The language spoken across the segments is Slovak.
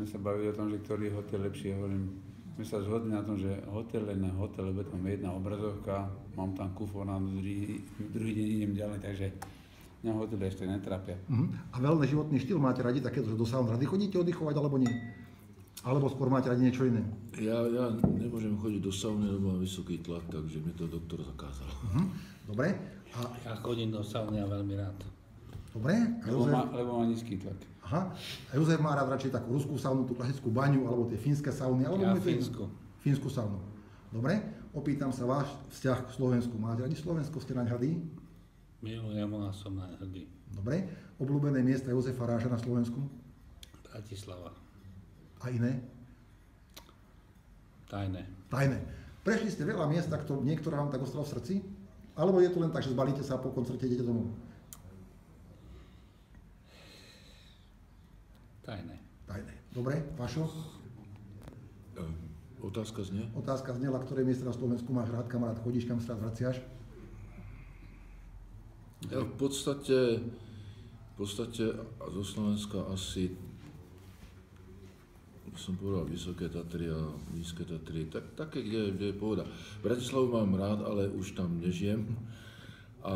sme sa bavili o tom, že ktorý je hotel lepší. Hovorím, my sa zhodli na tom, že hotel je na hotel, lebo tam je jedna obrazovka, mám tam kufor na druhý deň idem ďalej, takže mňa hotel ešte netrápia. A veľmi životný štýl máte radi takéto, že do saun rady chodíte oddychovať alebo nie? Alebo skôr máte radi niečo iné? Ja nemôžem chodiť do sauny, lebo mám vysoký tlak, takže mi to doktor zakázal. Dobre. Ja chodím do sauny a veľmi rád. Dobre. Lebo má nízky tlak. Aha. A Jozef má rád radšej takú ruskú saunu, tú klasickú baňu, alebo tie fínske sauny, alebo Ja fínsku. Fínsku saunu. Dobre. Opýtam sa váš vzťah k Slovensku. Máte radi Slovensko? Ste naň hrdí? Milujem a som naň hrdý. Dobre. Obľúbené miesta Jozefa Ráža na Slovensku? Bratislava. A iné? Tajné. Tajné. Prešli ste veľa miest, niektoré vám tak ostalo v srdci? Alebo je to len tak, že zbalíte sa a po koncerte idete domov? Tajné. Tajné. Dobre, Vašo? Otázka znie? Otázka znela, ktoré miesta na Slovensku máš rád, kamarát, chodíš, kam sa rád vraciaš? Ja v podstate zo Slovenska asi som povedal Vysoké Tatry a Nízke Tatry, také, kde je pohoda. Bratislavu mám rád, ale už tam nežijem a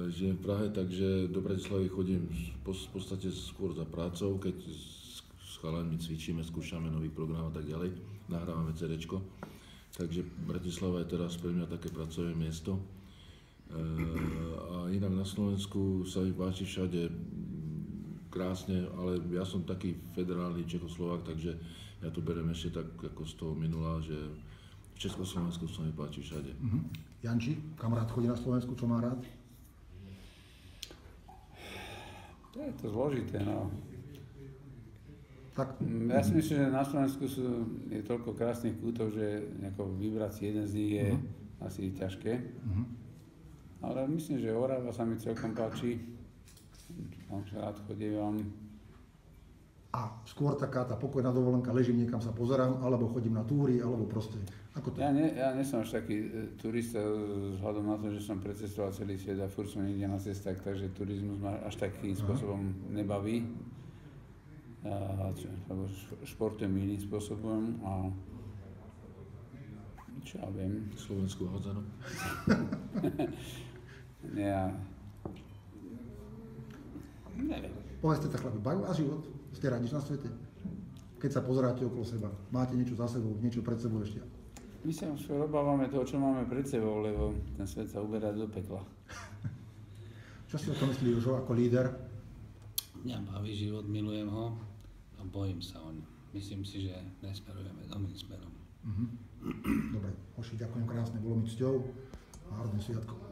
žijem v Prahe, takže do Bratislavy chodím v podstate skôr za prácou, keď s chalami cvičíme, skúšame nový program a tak ďalej, nahrávame CDčko. Takže Bratislava je teraz pre mňa také pracovné miesto. A inak na Slovensku sa mi páči všade krásne, ale ja som taký federálny Čechoslovák, takže ja to beriem ešte tak ako z toho minula, že v Československu sa mi páči všade. Janči, kamarát chodí na Slovensku, čo má rád? To je to zložité, no. Tak, Ja si myslím, že na Slovensku je toľko krásnych kútov, že vybrať si jeden z nich je asi ťažké. Ale myslím, že Orava sa mi celkom páči. Tam sa rád chodívam. a skôr taká tá pokojná dovolenka, ležím niekam sa pozerám, alebo chodím na túry, alebo proste, ako to? Ja nie som až taký turista vzhľadom na to, že som precestoval celý svet a furt som niekde na cestách, takže turizmus ma až takým spôsobom nebaví. Lebo športujem iným spôsobom a čo ja viem. Slovenskú hádzanú. Neviem. Povedzte tak, chlapi, baví vás život? Ste radi na svete? Keď sa pozeráte okolo seba, máte niečo za sebou, niečo pred sebou ešte? My sa skôr obávame toho, čo máme pred sebou, lebo ten svet sa uberá do pekla. Čo si o tom myslí Jožo ako líder? Mňa baví život, milujem ho a bojím sa o ňu. Myslím si, že nesmerujeme dobrým smerom. Dobre, hoši, ďakujem krásne, bolo mi cťou a hrdým sviatkom.